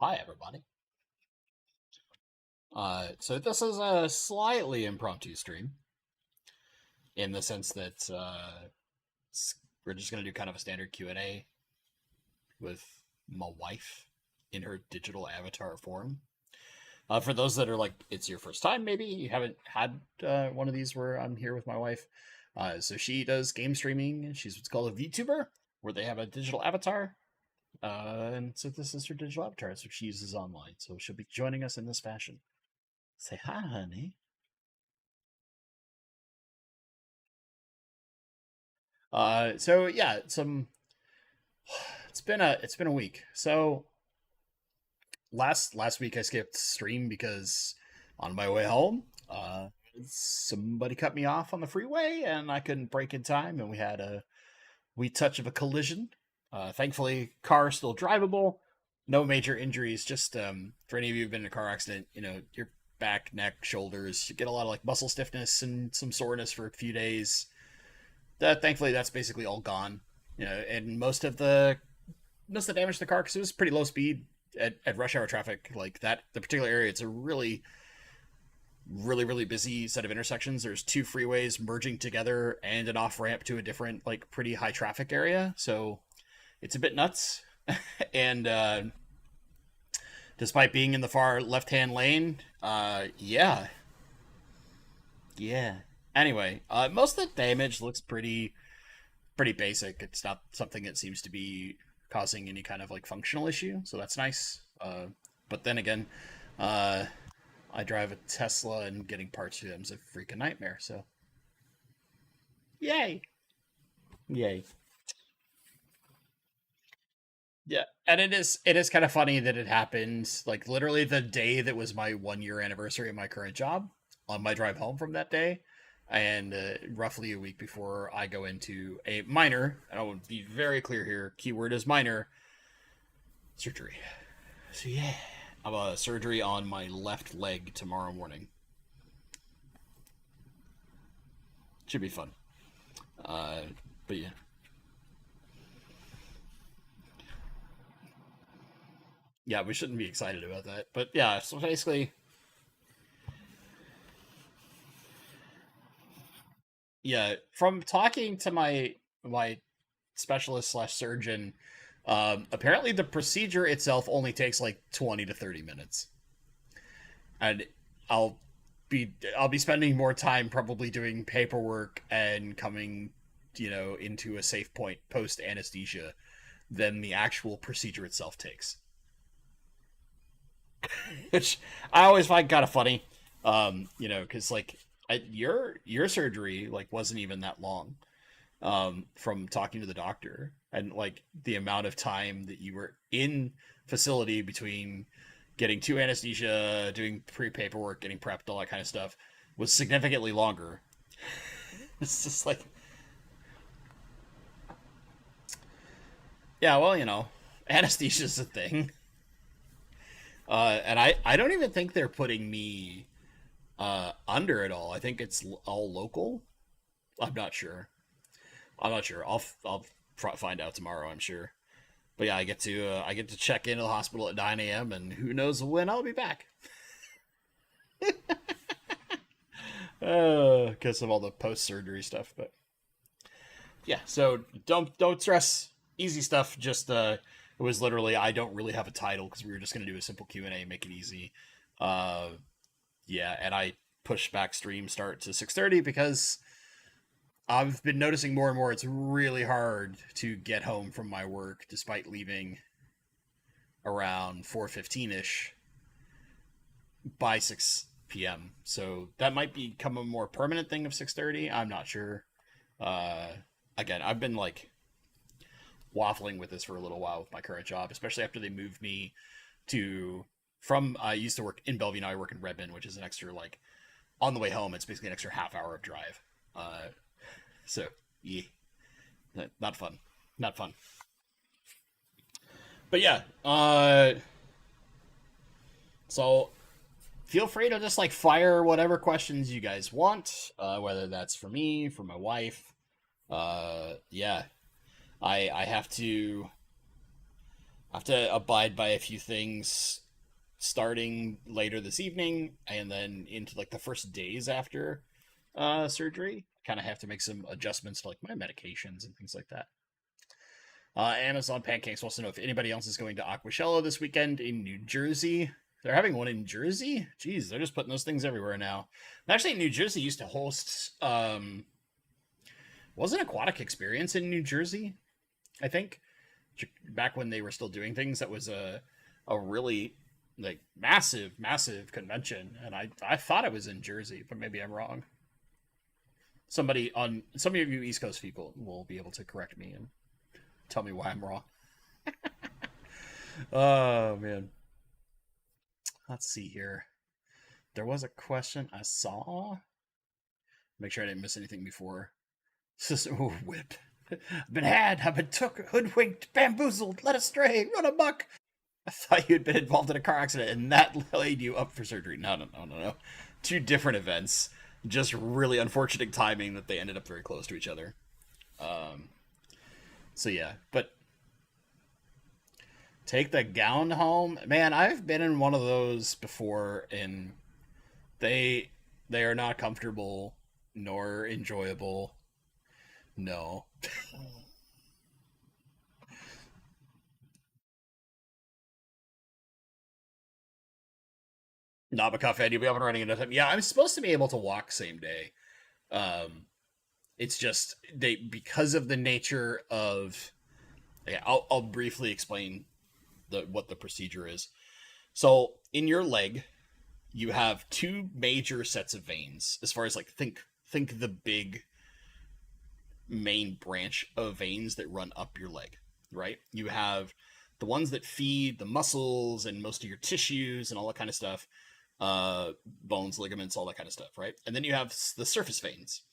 Hi, everybody. So this is a slightly impromptu stream in the sense that we're just going to do kind of a standard Q&A with my wife in her digital avatar form. For those that are like, it's your first time, maybe you haven't had one of these where I'm here with my wife. So she does game streaming. She's what's called a VTuber, where they have a digital avatar. And so this is her digital avatar. That's what she uses online. So she'll be joining us in this fashion. Say hi, honey. So yeah, it's been a week. So last week I skipped stream because on my way home, somebody cut me off on the freeway and I couldn't brake in time, and we had a wee touch of a collision. Thankfully, car still drivable, no major injuries. Just for any of you who've been in a car accident, your back, neck, shoulders, you get a lot of like muscle stiffness and some soreness for a few days. Thankfully that's basically all gone. And most of the damage to the car, because it was pretty low speed at rush hour traffic like that. The particular area, it's a really, really, really busy set of intersections. There's two freeways merging together and an off ramp to a different, like, pretty high traffic area. So it's a bit nuts. And despite being in the far left hand lane, yeah. Anyway, most of the damage looks pretty basic. It's not something that seems to be causing any kind of like functional issue, so that's nice. But then again, uh, I drive a Tesla, and getting parts for them is a freaking nightmare. So yay, yay. Yeah, and it is kind of funny that it happened like literally the day that was my 1 year anniversary of my current job, on my drive home from that day, and roughly a week before I go into a minor. And I want to be very clear here. Keyword is minor surgery. So yeah, I'm a surgery on my left leg tomorrow morning. Should be fun. Uh, but yeah, yeah, we shouldn't be excited about that. But yeah, so basically, yeah, from talking to my specialist slash surgeon, apparently the procedure itself only takes like 20 to 30 minutes, and I'll I'll be spending more time probably doing paperwork and coming, into a safe point post anesthesia than the actual procedure itself takes, which I always find kind of funny. Because like your surgery like wasn't even that long, from talking to the doctor, and like the amount of time that you were in facility between getting to anesthesia, doing pre paperwork, getting prepped, all that kind of stuff was significantly longer. It's just like, yeah, well, anesthesia's a thing. And I don't even think they're putting me under at all. I think it's all local. I'm not sure. I'll find out tomorrow, I'm sure. But yeah, I get to check into the hospital at 9 a.m. and who knows when I'll be back. Because of all the post surgery stuff. But yeah, so don't stress. Easy stuff. Just it was literally, I don't really have a title because we were just gonna do a simple Q&A, make it easy. Uh, yeah, and I pushed back stream start to 6:30 because I've been noticing more and more it's really hard to get home from my work despite leaving around 4:15 ish by 6 p.m. So that might become a more permanent thing of 6:30. I'm not sure. Uh, Again, I've been like waffling with this for a little while with my current job, especially after they moved me to from I used to work in Bellevue. Now I work in Redmond, which is an extra like on the way home. It's basically an extra half hour of drive. So yeah, not fun, not fun. But yeah, so feel free to just like fire whatever questions you guys want, whether that's for me, for my wife. Yeah, I have to I have to abide by a few things starting later this evening and then into like the first days after surgery. Kind of have to make some adjustments to like my medications and things like that. Amazon Pancakes wants to know if anybody else is going to Aquashella this weekend in New Jersey. They're having one in Jersey. Jeez, they're just putting those things everywhere now. Actually, New Jersey used to host was an aquatic experience in New Jersey, I think, back when they were still doing things. That was a really like massive convention, and I thought it was in Jersey, but maybe I'm wrong. Somebody on some of you East Coast people will be able to correct me and tell me why I'm wrong. Oh man, let's see here. There was a question I saw. Make sure I didn't miss anything before. Oh, whip. I've been had. I've been took, hoodwinked, bamboozled, led astray, run amok. I thought you had been involved in a car accident and that laid you up for surgery. No. Two different events. Just really unfortunate timing that they ended up very close to each other. Um, so yeah, but take the gown home. Man, I've been in one of those before, and they they are not comfortable nor enjoyable. No. Nabokov Ed, you'll be up and running in no time. Yeah, I'm supposed to be able to walk same day. Um, it's just they because of the nature of. Yeah, I'll briefly explain the what the procedure is. So in your leg, you have two major sets of veins. As far as like think the big main branch of veins that run up your leg, right? You have the ones that feed the muscles and most of your tissues and all that kind of stuff, bones, ligaments, all that kind of stuff, right? And then you have the surface veins.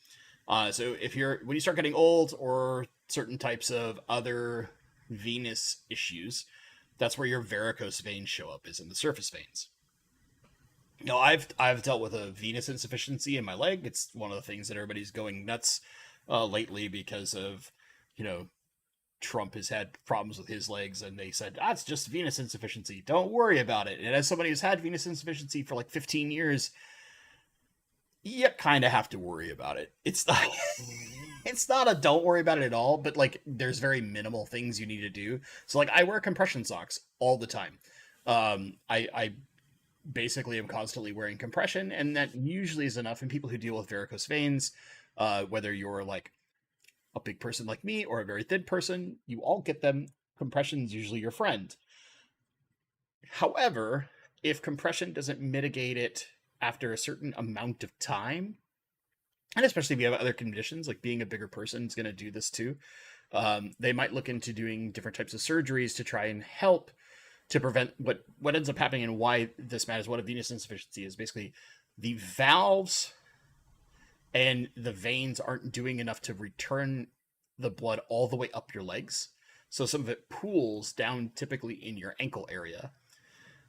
So if you're when you start getting old or certain types of other venous issues, that's where your varicose veins show up, is in the surface veins. No, I've dealt with a venous insufficiency in my leg. It's one of the things that everybody's going nuts lately because of, you know, Trump has had problems with his legs, and they said, it's just venous insufficiency. Don't worry about it. And as somebody who's had venous insufficiency for like 15 years, you kind of have to worry about it. It's not, it's not a don't worry about it at all, but like there's very minimal things you need to do. So like I wear compression socks all the time. I basically am constantly wearing compression, and that usually is enough. And people who deal with varicose veins, whether you're like a big person like me or a very thin person, you all get them. Compression's usually your friend. However, if compression doesn't mitigate it after a certain amount of time, and especially if you have other conditions, like being a bigger person is going to do this too, they might look into doing different types of surgeries to try and help to prevent what ends up happening. And why this matters, what a venous insufficiency is, basically the valves and the veins aren't doing enough to return the blood all the way up your legs. So some of it pools down typically in your ankle area,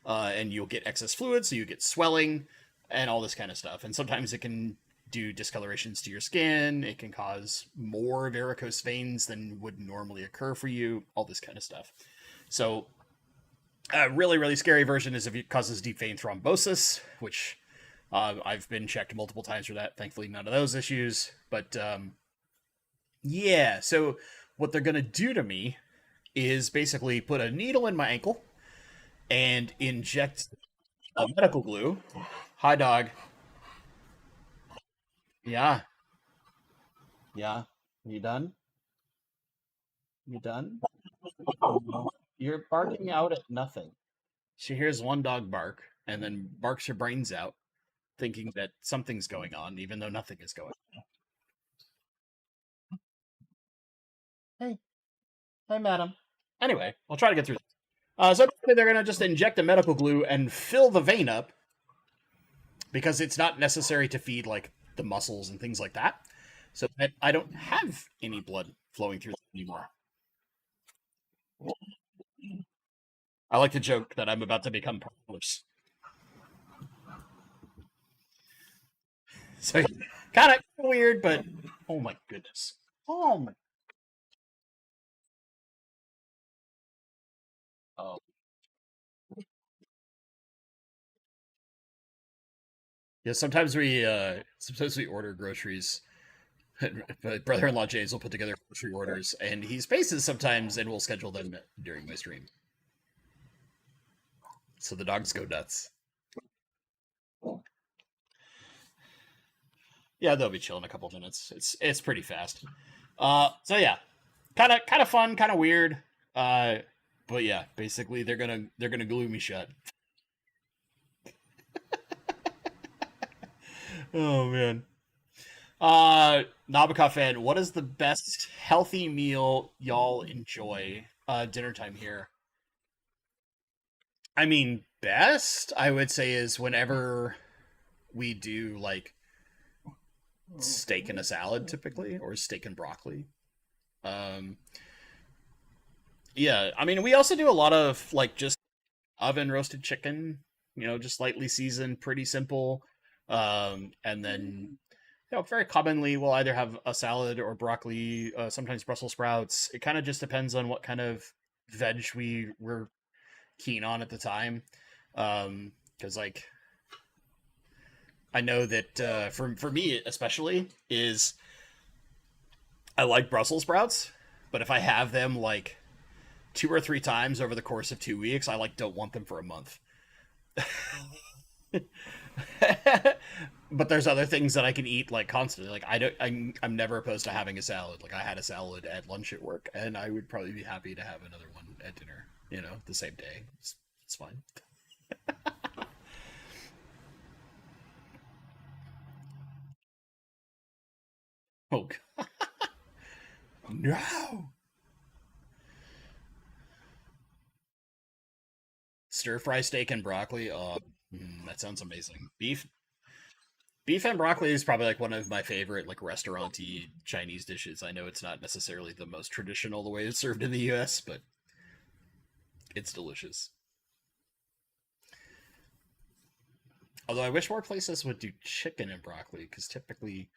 and you'll get excess fluid, so you get swelling and all this kind of stuff. And sometimes it can do discolorations to your skin. It can cause more varicose veins than would normally occur for you, all this kind of stuff. So a really scary version is if it causes deep vein thrombosis, which I've been checked multiple times for that. Thankfully, none of those issues. But yeah, so what they're going to do to me is basically put a needle in my ankle and inject a medical glue. Hi, dog. Yeah, yeah. You done? You done? You're barking out at nothing. She hears one dog bark and then barks her brains out, thinking that something's going on, even though nothing is going on. Hey, hey, madam. Anyway, I'll try to get through this. So they're going to just inject a medical glue and fill the vein up because it's not necessary to feed like the muscles and things like that. So that I don't have any blood flowing through anymore. I like to joke that I'm about to become powerless. So kind of weird, but oh my goodness. Oh my. Yeah, sometimes we order groceries. My brother-in-law James will put together grocery orders, and he spaces sometimes, and we'll schedule them during my stream. So the dogs go nuts. Yeah, they'll be chill in a couple minutes. It's pretty fast. So yeah, kind of fun, kind of weird. Uh, but yeah, basically they're gonna glue me shut. Oh man. Nabokov fan, what is the best healthy meal y'all enjoy? Dinner time here. I mean, best I would say is whenever we do like steak and a salad, typically, or steak and broccoli. Um, yeah, I mean, we also do a lot of like just oven roasted chicken. Just lightly seasoned, pretty simple. And then very commonly we'll either have a salad or broccoli, sometimes Brussels sprouts. It kind of just depends on what kind of veg we were keen on at the time. Because like I know that for me especially is I like Brussels sprouts, but if I have them like 2 or 3 times over the course of 2 weeks, I like don't want them for a month. But there's other things that I can eat like constantly. Like I don't, I'm never opposed to having a salad. Like I had a salad at lunch at work, and I would probably be happy to have another one at dinner. The same day. It's fine. Oh no! Stir fry steak and broccoli. Oh, that sounds amazing. Beef and broccoli is probably like one of my favorite like restauranty Chinese dishes. I know it's not necessarily the most traditional the way it's served in the U.S., but it's delicious. Although I wish more places would do chicken and broccoli because typically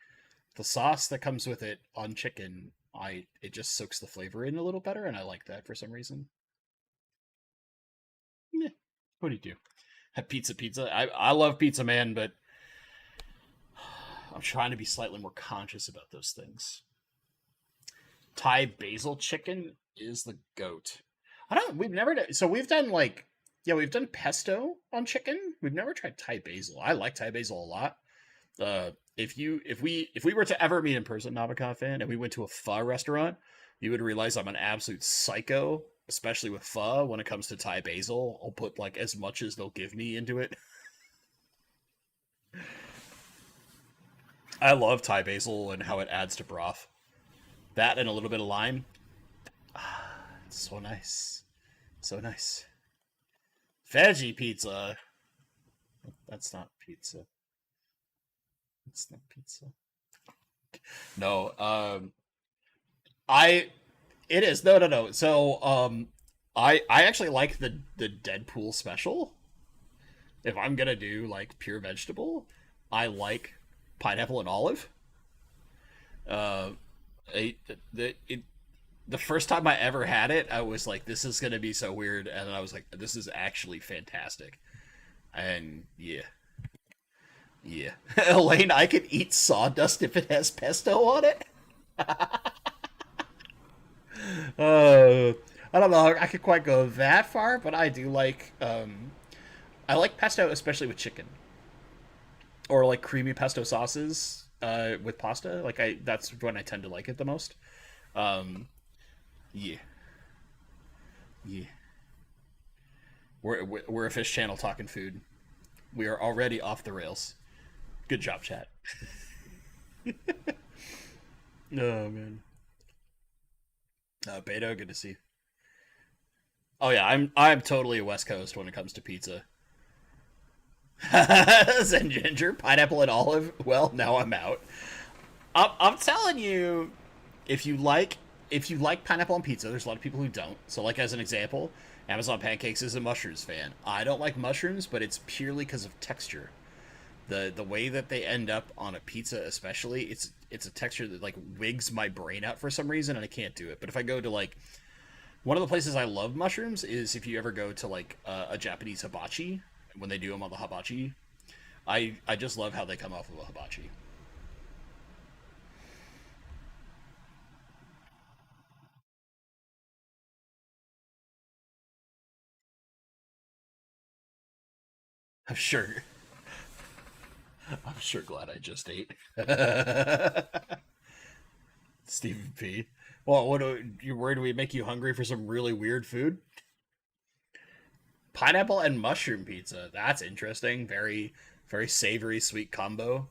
the sauce that comes with it on chicken, I it just soaks the flavor in a little better, and I like that for some reason. Meh. What do you do? Have pizza. I love pizza, man, but I'm trying to be slightly more conscious about those things. Thai basil chicken is the goat. I don't. We've never done. So we've done like, yeah, we've done pesto on chicken. We've never tried Thai basil. I like Thai basil a lot. If we were to ever meet in person, Nabokov fan, and we went to a pho restaurant, you would realize I'm an absolute psycho, especially with pho. When it comes to Thai basil, I'll put like as much as they'll give me into it. I love Thai basil and how it adds to broth. That and a little bit of lime. It's so nice. So nice. Veggie pizza. That's not pizza. It's not pizza. No. I. It is no. So I actually like the Deadpool special. If I'm gonna do like pure vegetable, I like pineapple and olive. Uh, I, the first time I ever had it, I was like, "This is gonna be so weird," and then I was like, "This is actually fantastic." And yeah, yeah, Elaine, I could eat sawdust if it has pesto on it. Uh, I don't know. I could quite go that far, but I do like. I like pesto, especially with chicken or like creamy pesto sauces with pasta. Like that's when I tend to like it the most. Um, yeah, yeah. We're a fish channel talking food. We are already off the rails. Good job, chat. Oh man. Beto, good to see you. Oh yeah, I'm totally a West Coast when it comes to pizza. Zen ginger, pineapple, and olive. Well, now I'm out. I'm telling you, if you like if you like pineapple on pizza, there's a lot of people who don't. So, like as an example, Amazon Pancakes is a mushrooms fan. I don't like mushrooms, but it's purely because of texture. The way that they end up on a pizza, especially, it's a texture that like wigs my brain out for some reason, and I can't do it. But if I go to like one of the places I love mushrooms is if you ever go to like a Japanese hibachi when they do them on the hibachi. I just love how they come off of a hibachi. I'm sure. I'm sure glad I just ate. Stephen P. Well, what do you worried we make you hungry for some really weird food? Pineapple and mushroom pizza. That's interesting. Very savory, sweet combo.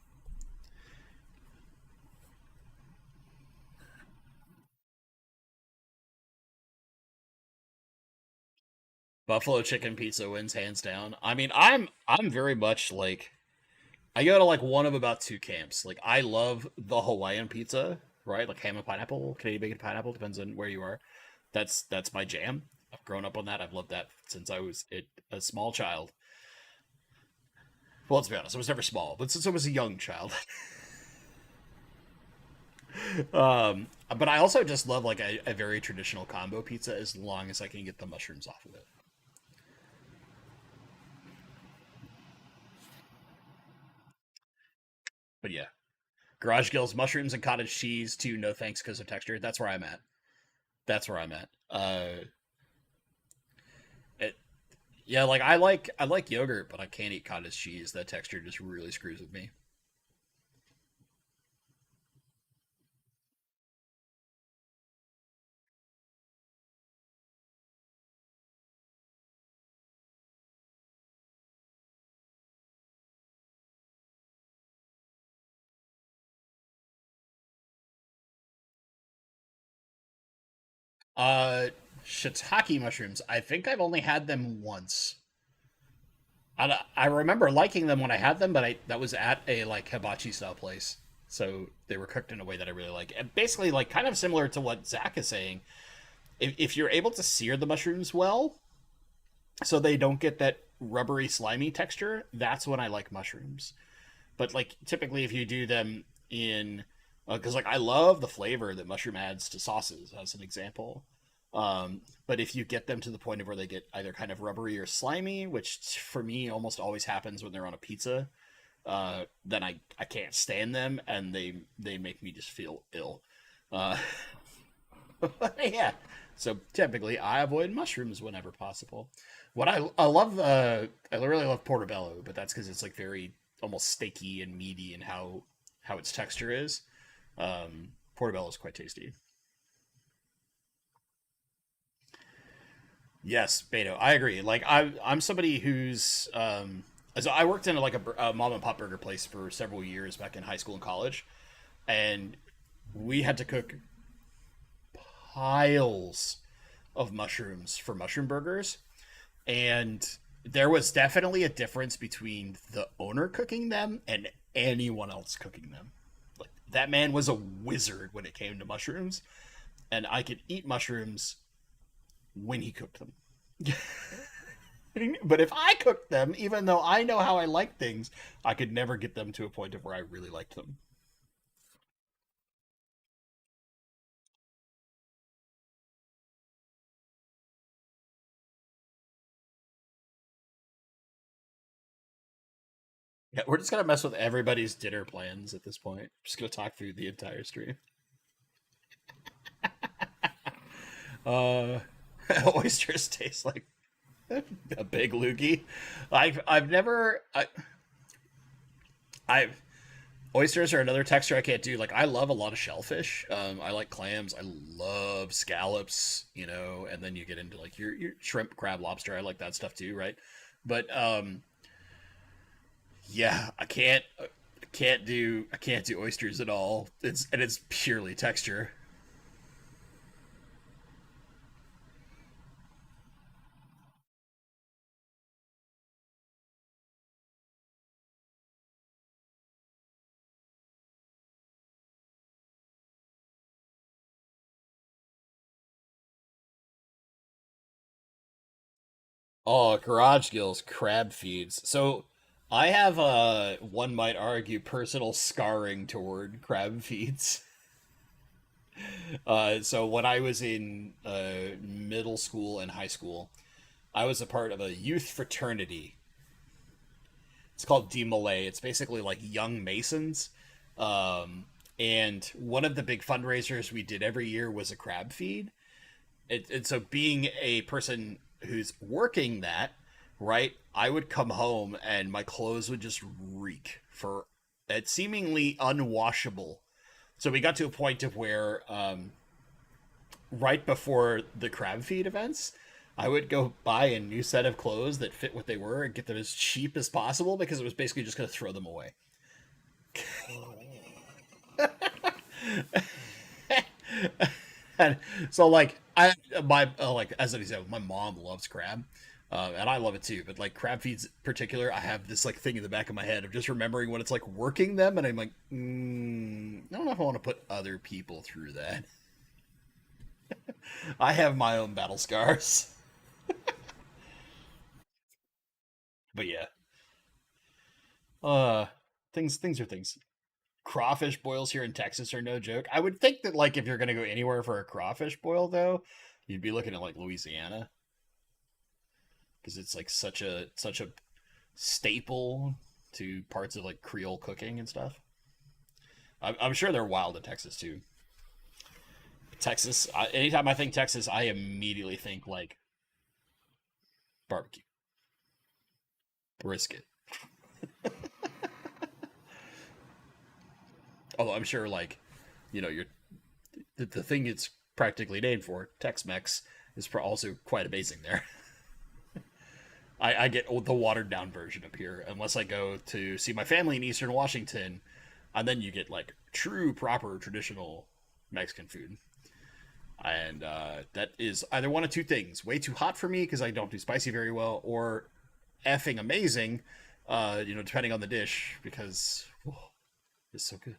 Buffalo chicken pizza wins hands down. I mean, I'm very much like I go to like one of about two camps. Like I love the Hawaiian pizza, right? Like ham and pineapple, Canadian bacon pineapple, depends on where you are. That's my jam. I've grown up on that. I've loved that since I was a small child. Well, let's be honest, I was never small, but since I was a young child. But I also just love like a very traditional combo pizza as long as I can get the mushrooms off of it. But yeah, Garage Gills, mushrooms and cottage cheese too. No thanks because of texture. That's where I'm at. That's where I'm at. It, yeah, like I like yogurt, but I can't eat cottage cheese. That texture just really screws with me. Uh, Shiitake mushrooms. I think I've only had them once. I remember liking them when I had them, but that was at a like hibachi style place, so they were cooked in a way that I really like. And basically, like kind of similar to what Zach is saying, if you're able to sear the mushrooms well, so they don't get that rubbery, slimy texture, that's when I like mushrooms. But like typically, if you do them in, because like I love the flavor that mushroom adds to sauces, as an example. But if you get them to the point of where they get either kind of rubbery or slimy, which for me almost always happens when they're on a pizza, then I can't stand them, and they make me just feel ill. Uh, yeah. So typically, I avoid mushrooms whenever possible. What I love, I really love portobello, but that's because it's like very almost steaky and meaty in how its texture is. Portobello is quite tasty. Yes, Beto, I agree. Like I'm somebody who's so I worked in like a mom and pop burger place for several years back in high school and college, and we had to cook piles of mushrooms for mushroom burgers, and there was definitely a difference between the owner cooking them and anyone else cooking them. Like that man was a wizard when it came to mushrooms, and I could eat mushrooms when he cooked them. But if I cooked them, even though I know how I like things, I could never get them to a point of where I really liked them. Yeah, we're just gonna mess with everybody's dinner plans at this point. Just gonna talk through the entire stream. Uh, oysters taste like a big loogie. I've never I've oysters are another texture I can't do. Like I love a lot of shellfish. I like clams. I love scallops. And then you get into like your shrimp, crab, lobster. I like that stuff too, right? But yeah, I can't do oysters at all. It's purely texture. Oh, garage gills, crab feeds. So I have one might argue personal scarring toward crab feeds. So when I was in middle school and high school, I was a part of a youth fraternity. It's called Demolay. It's basically like young masons. Um, and one of the big fundraisers we did every year was a crab feed. And so being a person who's working that, right, I would come home and my clothes would just reek for it seemingly unwashable. So we got to a point of where right before the crab feed events, I would go buy a new set of clothes that fit what they were and get them as cheap as possible because it was basically just going to throw them away. And so like I my like as I said, my mom loves crab, and I love it too. But like crab feeds in particular, I have this like thing in the back of my head of just remembering what it's like working them, and I'm like, I don't know if I want to put other people through that. I have my own battle scars. But yeah, uh, things are things. Crawfish boils here in Texas are no joke. I would think that like if you're gonna go anywhere for a crawfish boil though, you'd be looking at like Louisiana because it's like such a staple to parts of like Creole cooking and stuff. I'm sure they're wild in Texas too. Texas. Anytime I think Texas, I immediately think like barbecue, brisket. Although I'm sure like, you're the thing it's practically named for, Tex-Mex, is also quite amazing there. I get the watered down version up here, unless I go to see my family in Eastern Washington, and then you get like true, proper, traditional Mexican food. And that is either one of two things: way too hot for me because I don't do spicy very well, or effing amazing, depending on the dish because it's so good.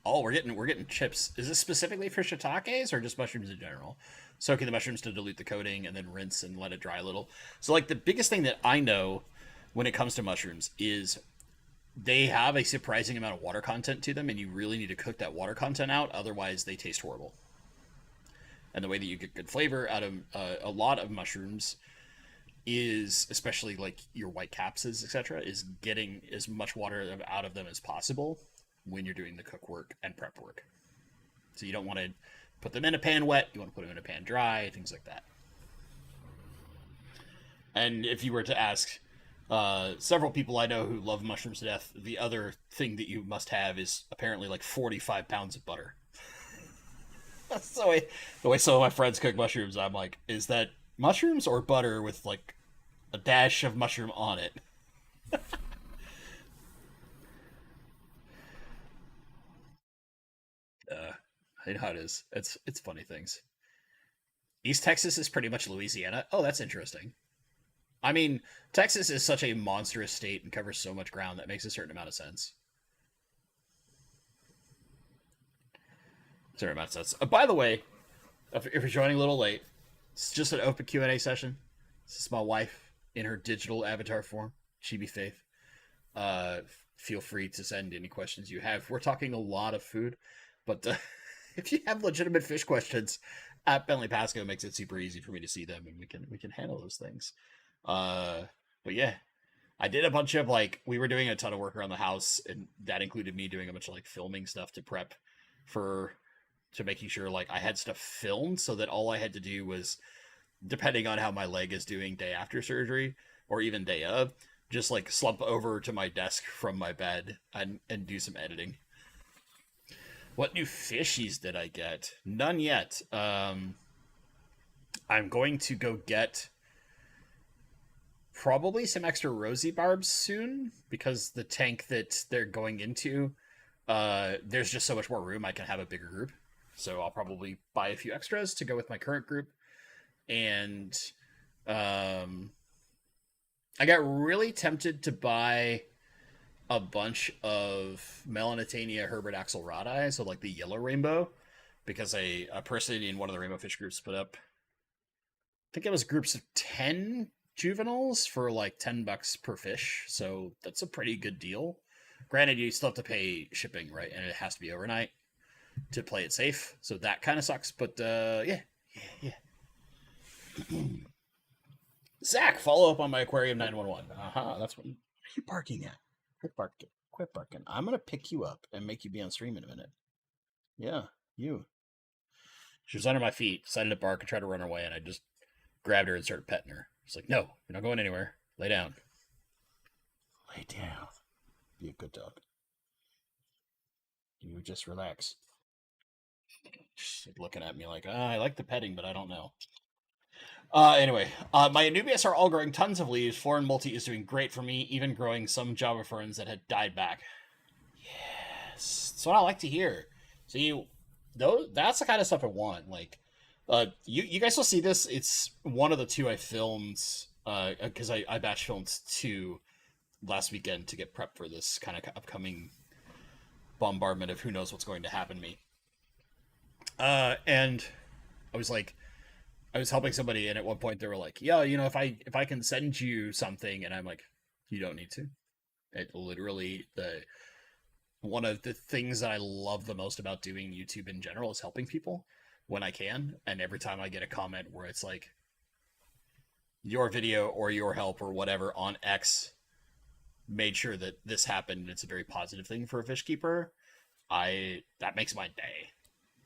Oh, we're getting chips. Is this specifically for shiitakes or just mushrooms in general? Soaking the mushrooms to dilute the coating and then rinse and let it dry a little. So like the biggest thing that I know when it comes to mushrooms is they have a surprising amount of water content to them, and you really need to cook that water content out. Otherwise, they taste horrible. And the way that you get good flavor out of a lot of mushrooms is, especially like your white capsids, etc., is getting as much water out of them as possible when you're doing the cook work and prep work. So you don't want to put them in a pan wet. You want to put them in a pan dry, things like that. And if you were to ask several people I know who love mushrooms to death, the other thing that you must have is apparently like 45 pounds of butter. That's the way some of my friends cook mushrooms. I'm like, is that mushrooms or butter with like a dash of mushroom on it? Uh, I know how it is. It's funny things. East Texas is pretty much Louisiana. Oh, that's interesting. I mean, Texas is such a monstrous state and covers so much ground that makes a certain amount of sense. Certain amount of sense. By the way, if you're joining a little late, it's just an open Q&A session. This is my wife in her digital avatar form, Chibi Faith. Uh, Feel free to send any questions you have. We're talking a lot of food, but if you have legitimate fish questions, at Bentley Pasco makes it super easy for me to see them, and we can handle those things. Uh, but yeah, I did a bunch of like we were doing a ton of work around the house, and that included me doing a bunch of like filming stuff to prep for to making sure like I had stuff filmed so that all I had to do was, depending on how my leg is doing day after surgery or even day of, just like slump over to my desk from my bed and do some editing. What new fishies did I get? None yet. I'm going to go get probably some extra rosy barbs soon because the tank that they're going into, there's just so much more room. I can have a bigger group, so I'll probably buy a few extras to go with my current group. And um, I got really tempted to buy a bunch of Melanitania Herbert axelrodi, so like the yellow rainbow, because a person in one of the rainbow fish groups put up, I think it was groups of 10 juveniles for like $10 per fish, so that's a pretty good deal. Granted, you still have to pay shipping, right? And it has to be overnight to play it safe, so that kind of sucks. But yeah, yeah, yeah. Zach, follow up on my Aquarium 911. That's what are you barking at? Quit barking. Quit barking. I'm going to pick you up and make you be on stream in a minute. Yeah, you. She was under my feet, decided to bark and try to run away, and I just grabbed her and started petting her. She's like, no, you're not going anywhere. Lay down. Lay down. Be a good dog. You just relax. She's looking at me like, I like the petting, but I don't know. Anyway, my Anubias are all growing tons of leaves. Foreign multi is doing great for me, even growing some Java ferns that had died back. Yes, that's what I like to hear. So that's the kind of stuff I want. Like, you guys will see this. It's one of the two I filmed, because I batch filmed two last weekend to get prepped for this kind of upcoming bombardment of who knows what's going to happen to me. And I was helping somebody, and at one point they were like, "Yeah, if I can send you something," and I'm like, "You don't need to." It literally one of the things that I love the most about doing YouTube in general is helping people when I can, and every time I get a comment where it's like, "Your video or your help or whatever on X made sure that this happened," and it's a very positive thing for a fish keeper, that makes my day.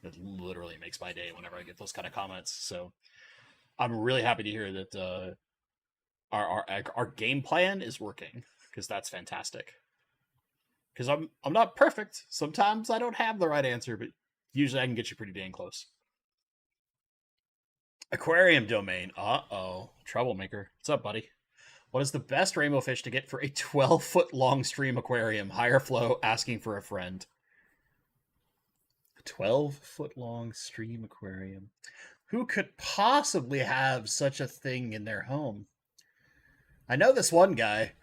It literally makes my day whenever I get those kind of comments. So I'm really happy to hear that our game plan is working, because that's fantastic. Because I'm not perfect. Sometimes I don't have the right answer, but usually I can get you pretty dang close. Aquarium domain. Uh-oh. Troublemaker. What's up, buddy? What is the best rainbow fish to get for a 12-foot long stream aquarium? Higher flow, asking for a friend. 12-foot long stream aquarium. Who could possibly have such a thing in their home? I know this one guy.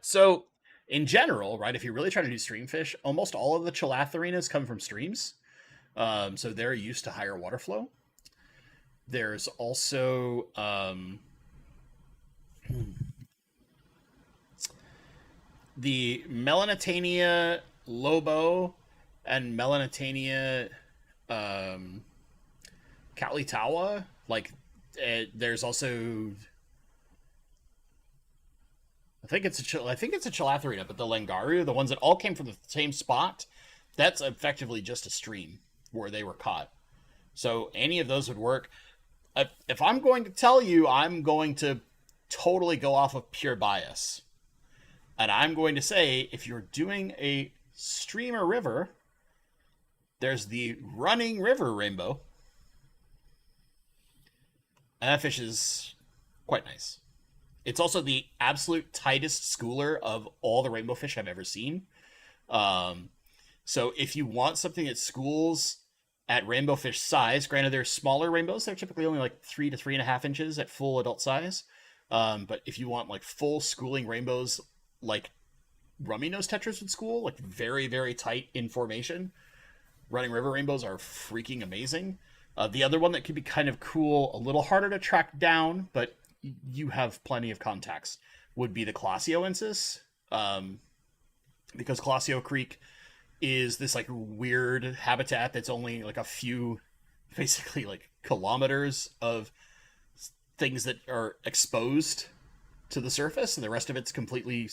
So in general, right, if you're really trying to do stream fish, almost all of the chalatharinas come from streams. So they're used to higher water flow. There's also the Melanitania lobo and Melanitania Kalitawa. Like, there's also, I think it's a Chalatharina, but the Langaru, the ones that all came from the same spot, that's effectively just a stream where they were caught. So any of those would work. If I'm going to tell you, I'm going to totally go off of pure bias. And I'm going to say, if you're doing a stream or river, there's the running river rainbow. And that fish is quite nice. It's also the absolute tightest schooler of all the rainbow fish I've ever seen. So if you want something that schools at rainbow fish size, granted they're smaller rainbows, they're typically only like 3 to 3.5 inches at full adult size. But if you want like full schooling rainbows, like rummy nose tetras would school, like very, very tight in formation, running river rainbows are freaking amazing. The other one that could be kind of cool, a little harder to track down, but you have plenty of contacts, would be the Clasioensis. Because Clasio Creek is this like weird habitat that's only like a few, basically like kilometers of things that are exposed to the surface, and the rest of it's completely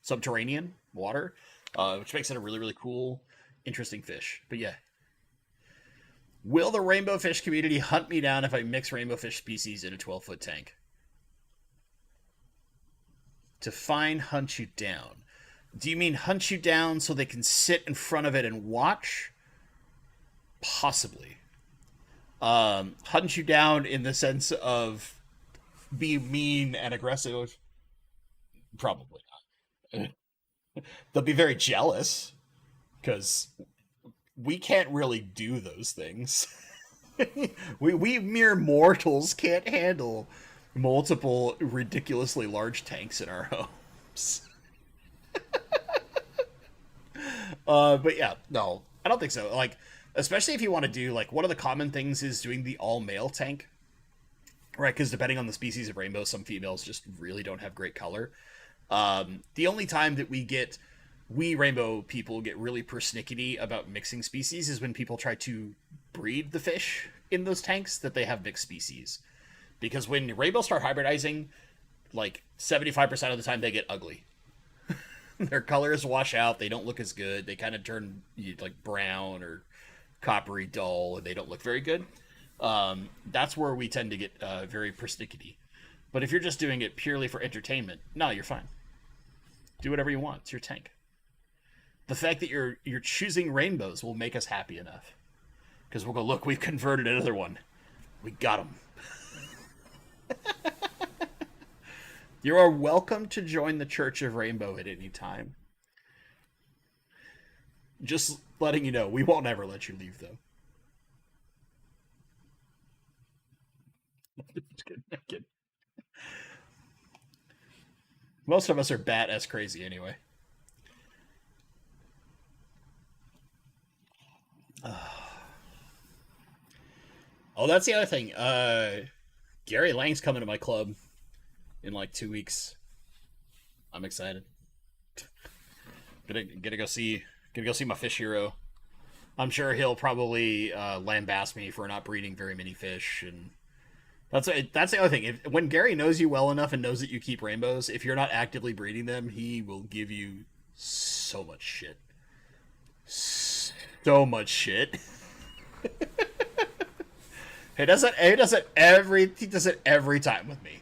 subterranean water, which makes it a really, really cool, interesting fish. But yeah. Will the rainbow fish community hunt me down if I mix rainbow fish species in a 12-foot tank? Define hunt you down. Do you mean hunt you down so they can sit in front of it and watch? Possibly. Hunt you down in the sense of be mean and aggressive? Probably not. They'll be very jealous, because we can't really do those things. we mere mortals can't handle multiple ridiculously large tanks in our homes. But yeah, no, I don't think so. Like, especially if you want to do, like, one of the common things is doing the all male tank, right? Because depending on the species of rainbow, some females just really don't have great color. The only time that we rainbow people get really persnickety about mixing species is when people try to breed the fish in those tanks that they have mixed species. because when rainbows start hybridizing, like 75% of the time they get ugly. Their colors wash out. They don't look as good. They kind of turn like brown or coppery dull, and they don't look very good. That's where we tend to get very persnickety. But if you're just doing it purely for entertainment, no, you're fine. Do whatever you want. It's your tank. The fact that you're choosing rainbows will make us happy enough, because we'll go, look, we've converted another one. We got him. You are welcome to join the Church of Rainbow at any time. Just letting you know, we won't ever let you leave, though. I'm kidding. Most of us are bat-ass crazy anyway. Oh, that's the other thing. Gary Lang's coming to my club in like 2 weeks. I'm excited. Gonna go see my fish hero. I'm sure he'll probably lambaste me for not breeding very many fish, and that's the other thing. When Gary knows you well enough and knows that you keep rainbows, if you're not actively breeding them, he will give you so much shit. So much shit. He does it every time with me.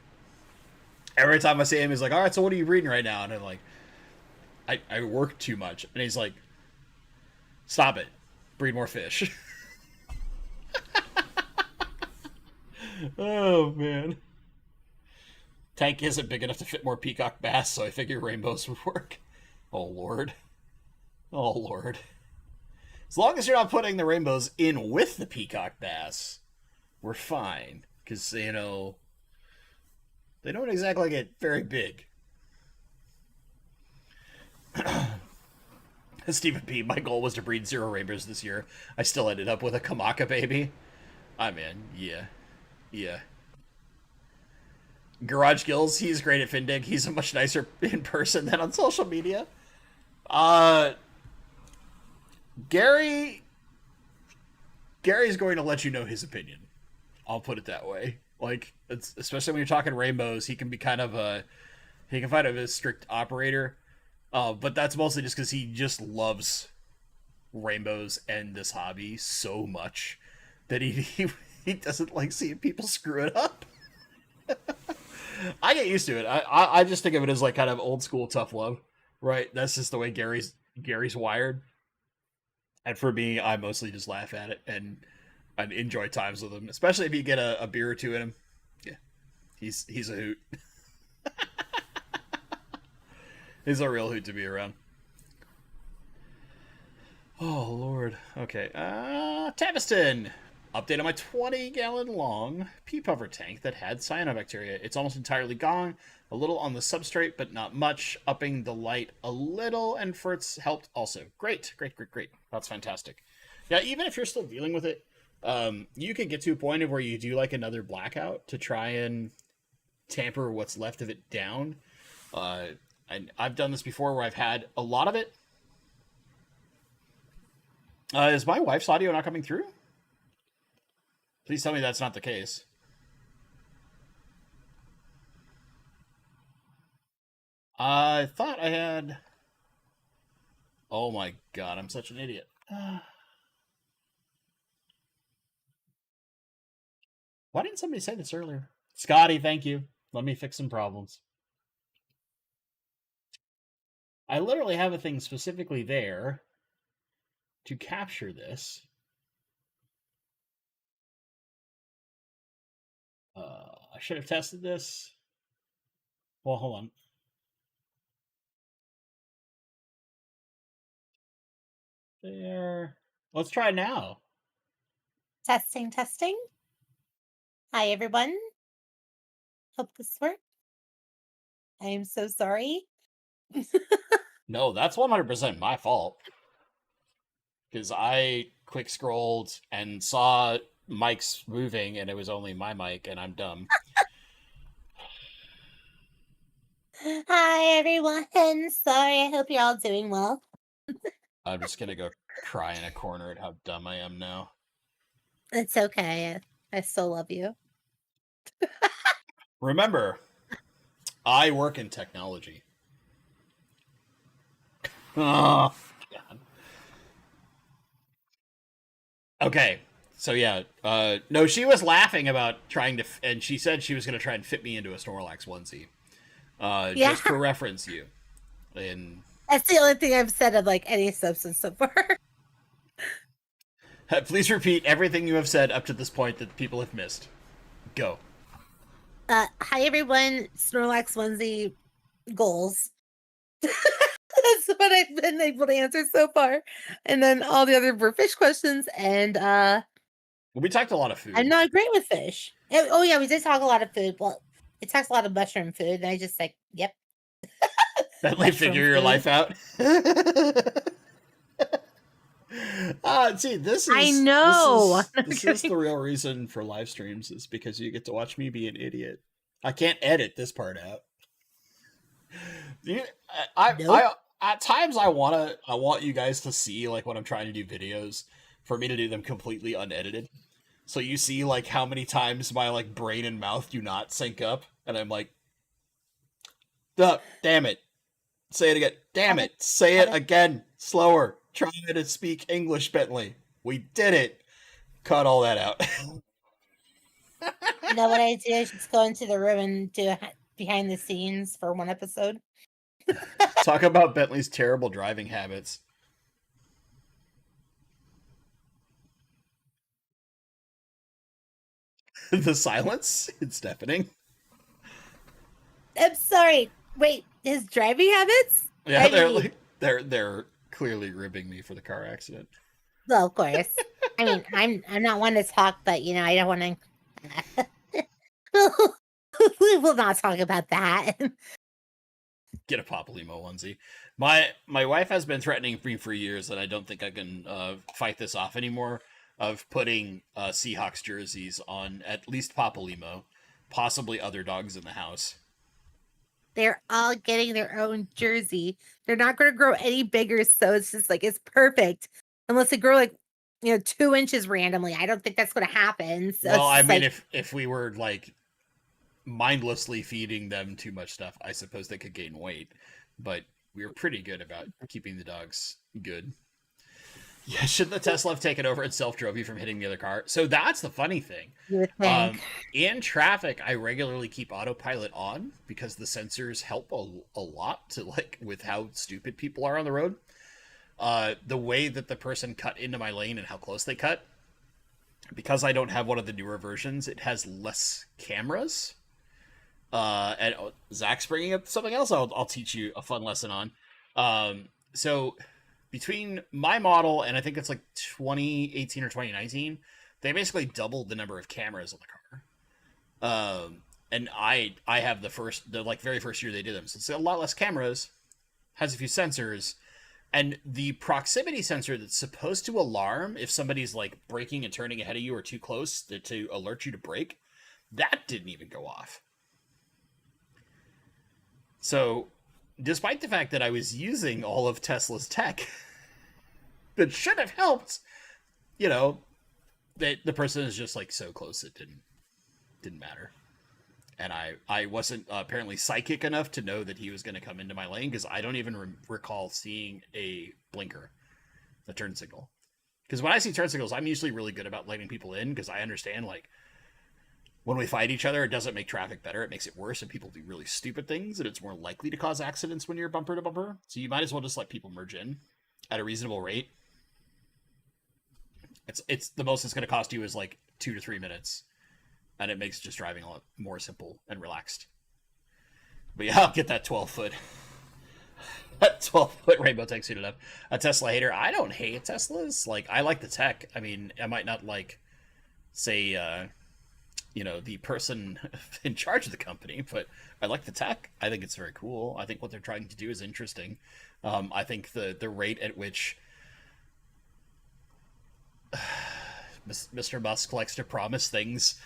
Every time I see him, he's like, all right, so what are you breeding right now? And I'm like, I work too much. And he's like, stop it. Breed more fish. Oh, man. Tank isn't big enough to fit more peacock bass, so I figure rainbows would work. Oh, Lord. Oh, Lord. As long as you're not putting the rainbows in with the peacock bass, we're fine. Because, they don't exactly get very big. Stephen P., my goal was to breed 0 rainbows this year. I still ended up with a Kamaka baby. I mean, yeah. Yeah. Garage Gills, he's great at Findig. He's much nicer in person than on social media. Gary's going to let you know his opinion. I'll put it that way. Like, especially when you're talking rainbows, he can be kind of a strict operator. But that's mostly just because he just loves rainbows and this hobby so much that he doesn't like seeing people screw it up. I get used to it. I just think of it as like kind of old school tough love, right? That's just the way Gary's wired. And for me, I mostly just laugh at it and enjoy times with him, especially if you get a beer or two in him. Yeah, he's a hoot. He's a real hoot to be around. Oh, Lord. Okay. Taviston. Update on my 20-gallon long pea puffer tank that had cyanobacteria. It's almost entirely gone. A little on the substrate, but not much. Upping the light a little, and Fertz helped also. Great. That's fantastic. Yeah, even if you're still dealing with it, you could get to a point of where you do like another blackout to try and tamper what's left of it down. And I've done this before where I've had a lot of it. Is my wife's audio not coming through? Please tell me that's not the case. I thought I had... Oh my god, I'm such an idiot. Why didn't somebody say this earlier? Scotty, thank you. Let me fix some problems. I literally have a thing specifically there to capture this. I should have tested this. Well, hold on. There. Let's try now. Testing. Hi, everyone. Hope this works. I am so sorry. No, that's 100% my fault. Because I quick scrolled and saw mics moving, and it was only my mic, and I'm dumb. Hi, everyone. Sorry, I hope you're all doing well. I'm just gonna go cry in a corner at how dumb I am now. It's okay. I still love you. Remember, I work in technology. Oh, God. Okay, so yeah, no, she was laughing about trying to, and she said she was going to try and fit me into a Snorlax onesie. Yeah, Just for reference, you. And that's the only thing I've said of like any substance so far. please repeat everything you have said up to this point that people have missed. Go. Hi everyone, Snorlax onesie goals. That's what I've been able to answer so far. And then all the other were fish questions, and Well, we talked a lot of food. I'm not great with fish. Oh yeah, we did talk a lot of food. Well, it talks a lot of mushroom food, and I just like, yep. Bentley, figure your life out. See, this is I know. This is the real reason for live streams, is because you get to watch me be an idiot. I can't edit this part out. Nope. At times I want you guys to see like when I'm trying to do videos, for me to do them completely unedited. So you see like how many times my like brain and mouth do not sync up, and I'm like, damn it. Say it again. Damn it. Say it again. Slower. Try to speak English, Bentley. We did it. Cut all that out. You know what I do? Just go into the room and do behind the scenes for one episode. Talk about Bentley's terrible driving habits. The silence? It's deafening. I'm sorry. Wait, his driving habits? Yeah, they're clearly ribbing me for the car accident. Well, of course. I mean, I'm not one to talk, but you know, I don't want to. We will not talk about that. Get a Papalymo onesie. My wife has been threatening me for years that I don't think I can fight this off anymore, of putting Seahawks jerseys on at least Papalymo, possibly other dogs in the house. They're all getting their own jersey. They're not going to grow any bigger, so it's just like it's perfect. Unless they grow like 2 inches randomly. I don't think that's going to happen. So well, I mean, if we were like mindlessly feeding them too much stuff, I suppose they could gain weight. But we were pretty good about keeping the dogs good. Yeah, shouldn't the Tesla have taken over and self-drove you from hitting the other car? So that's the funny thing. You would think. In traffic, I regularly keep autopilot on because the sensors help a lot to like with how stupid people are on the road. The way that the person cut into my lane and how close they cut, because I don't have one of the newer versions, it has less cameras. And Zach's bringing up something else I'll teach you a fun lesson on. So between my model and I think it's like 2018 or 2019, they basically doubled the number of cameras on the car. And I have the like very first year they did them, so it's a lot less cameras, has a few sensors, and the proximity sensor that's supposed to alarm if somebody's like braking and turning ahead of you or too close to alert you to brake, that didn't even go off. So, despite the fact that I was using all of Tesla's tech that should have helped, the person is just like so close it didn't matter. And I wasn't apparently psychic enough to know that he was going to come into my lane, because I don't even recall seeing a blinker, a turn signal. Because when I see turn signals, I'm usually really good about letting people in, because I understand like when we fight each other, it doesn't make traffic better, it makes it worse, and people do really stupid things, and it's more likely to cause accidents when you're bumper to bumper. So you might as well just let people merge in at a reasonable rate. It's the most it's going to cost you is like 2 to 3 minutes, and it makes just driving a lot more simple and relaxed. But yeah, I'll get that 12-foot. That 12-foot rainbow tank suited up. A Tesla hater. I don't hate Teslas. Like, I like the tech. I mean, I might not like, say, the person in charge of the company, but I like the tech. I think it's very cool. I think what they're trying to do is interesting. I think the rate at which Mr. Musk likes to promise things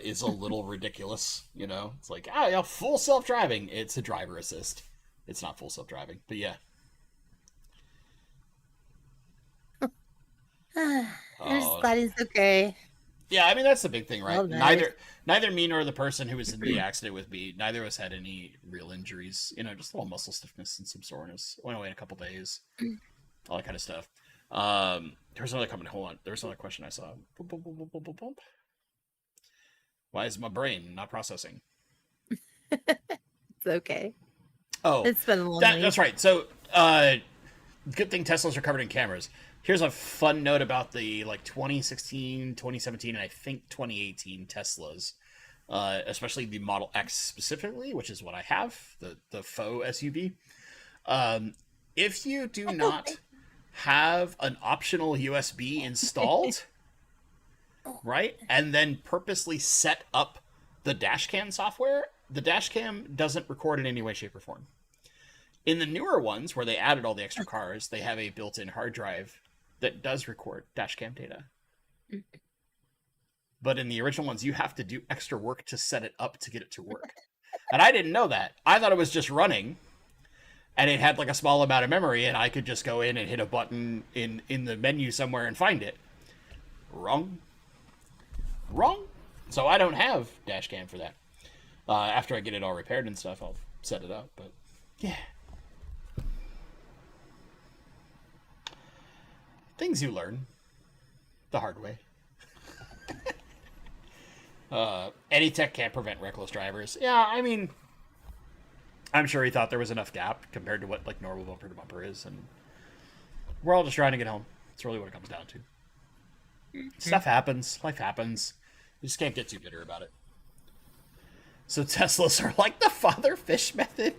is a little ridiculous. It's like, full self-driving. It's a driver assist. It's not full self-driving, but yeah. I'm just glad he's okay. Yeah, I mean that's the big thing, right? Well, nice. Neither me nor the person who was in the accident with me, neither of us had any real injuries. You know, just a little muscle stiffness and some soreness. Went away in a couple days, all that kind of stuff. There was another comment. Hold on, there was another question I saw. Boop, boop, boop, boop, boop, boop, boop. Why is my brain not processing? It's okay. Oh, It's been a long that's week. right. So, good thing Teslas are covered in cameras. Here's a fun note about the 2016, 2017, and I think 2018 Teslas, especially the Model X specifically, which is what I have, the faux SUV. If you do not have an optional USB installed, right, and then purposely set up the dashcam software, the dashcam doesn't record in any way, shape, or form. In the newer ones, where they added all the extra cars, they have a built-in hard drive that does record dashcam data. But in the original ones, you have to do extra work to set it up to get it to work. And I didn't know that. I thought it was just running, and it had like a small amount of memory, and I could just go in and hit a button in the menu somewhere and find it. Wrong. Wrong. So I don't have dashcam for that. After I get it all repaired and stuff, I'll set it up. But yeah. Things you learn the hard way. Any tech can't prevent reckless drivers. Yeah, I mean, I'm sure he thought there was enough gap compared to what like normal bumper to bumper is, and we're all just trying to get home. That's really what it comes down to. Stuff happens. Life happens. You just can't get too bitter about it. So Teslas are like the father fish method.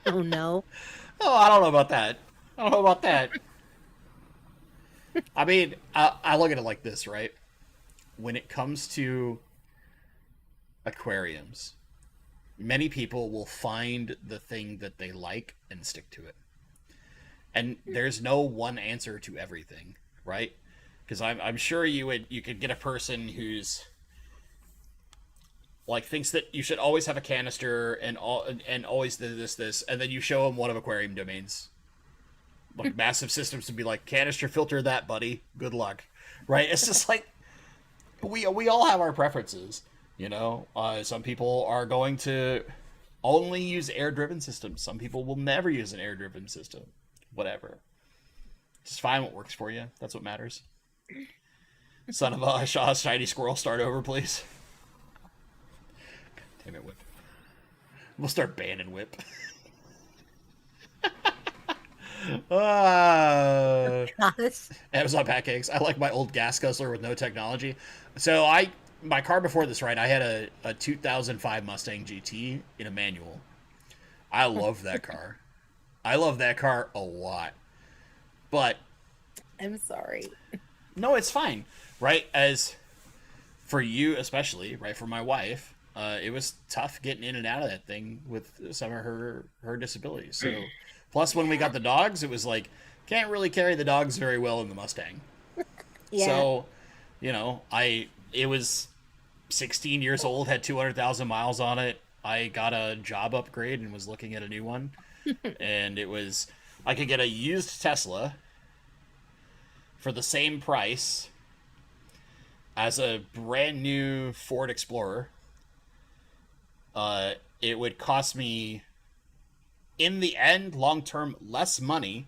Oh no. Oh, I don't know about that. I don't know about that. I mean, I look at it like this, right? When it comes to aquariums, many people will find the thing that they like and stick to it. And there's no one answer to everything, right? Because I'm sure you could get a person who's like thinks that you should always have a canister and always this, and then you show them one of aquarium domains, like massive systems, to be like canister filter that, buddy. Good luck, right? It's just like we all have our preferences, you know. Some people are going to only use air driven systems. Some people will never use an air driven system. Whatever, just find what works for you. That's what matters. Son of a Shaw's shiny squirrel, start over, please. Damn it, Whip. We'll start banning Whip. Gosh. Amazon pancakes. I like my old gas guzzler with no technology. So my car before this, right? I had a 2005 Mustang GT in a manual. I love that car. I love that car a lot. But I'm sorry. no, it's fine, right? As for you especially, right? For my wife, it was tough getting in and out of that thing with some of her disabilities. So, plus when we got the dogs, it was like can't really carry the dogs very well in the Mustang. Yeah. So, you know, it was 16 years old, had 200,000 miles on it. I got a job upgrade and was looking at a new one, and it was I could get a used Tesla for the same price as a brand new Ford Explorer. It would cost me, in the end, long term, less money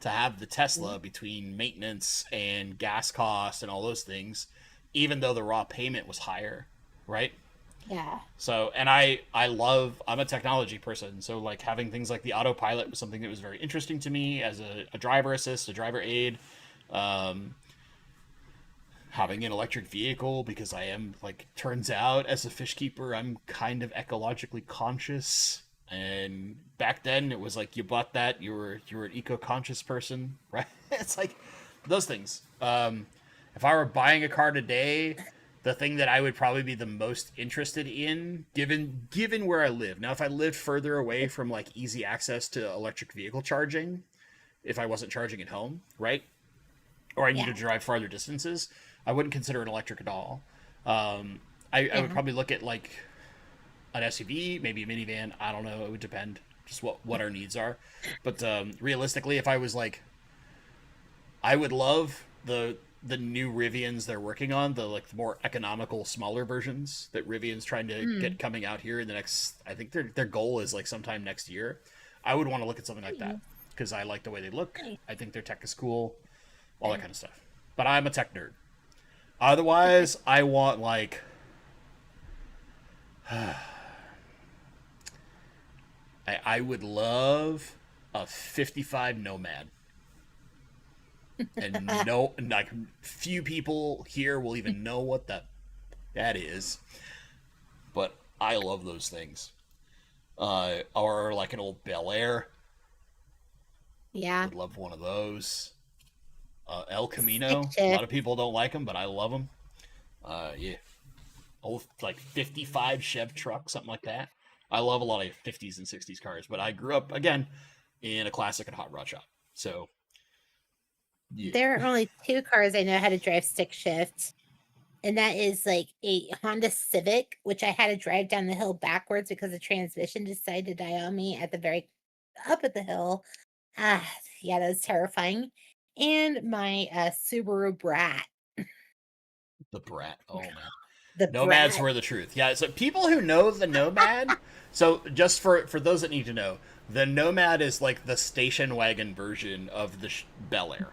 to have the Tesla between maintenance and gas costs and all those things, even though the raw payment was higher, right? Yeah. So, and I'm a technology person, so like having things like the autopilot was something that was very interesting to me as a driver assist, a driver aid. Having an electric vehicle, because I am, like, turns out as a fish keeper, I'm kind of ecologically conscious. And back then, it was like you bought that, you were an eco-conscious person, right? It's like those things. If I were buying a car today, the thing that I would probably be the most interested in, given where I live. Now, if I lived further away from like easy access to electric vehicle charging, if I wasn't charging at home, right? Or I needed to drive farther distances, I wouldn't consider an electric at all. I would probably look at like an SUV, maybe a minivan. I don't know. It would depend just what our needs are. But realistically, if I was like, I would love the the new Rivians they're working on, the like the more economical, smaller versions that Rivian's trying to get coming out here in the next. I think their goal is like sometime next year. I would want to look at something like that because I like the way they look. Nice. I think their tech is cool, all that kind of stuff. But I'm a tech nerd. Otherwise, I want like. I would love a 55 Nomad. And no, like few people here will even know what that is. But I love those things. Or like an old Bel Air. Yeah. Would love one of those. El Camino. Stick A lot of people don't like them, but I love them. Yeah. Old like 55 Chev truck, something like that. I love a lot of 50s and 60s cars, but I grew up again in a classic and hot rod shop. So yeah. There are only two cars I know how to drive stick shift. And that is like a Honda Civic, which I had to drive down the hill backwards because the transmission decided to die on me at the very up at the hill. Yeah, that was terrifying. And my Subaru Brat. The Brat. Oh man. The Nomads Brat. were the truth. Yeah, so people who know the Nomad, so just for those that need to know, the Nomad is like the station wagon version of the Bel Air.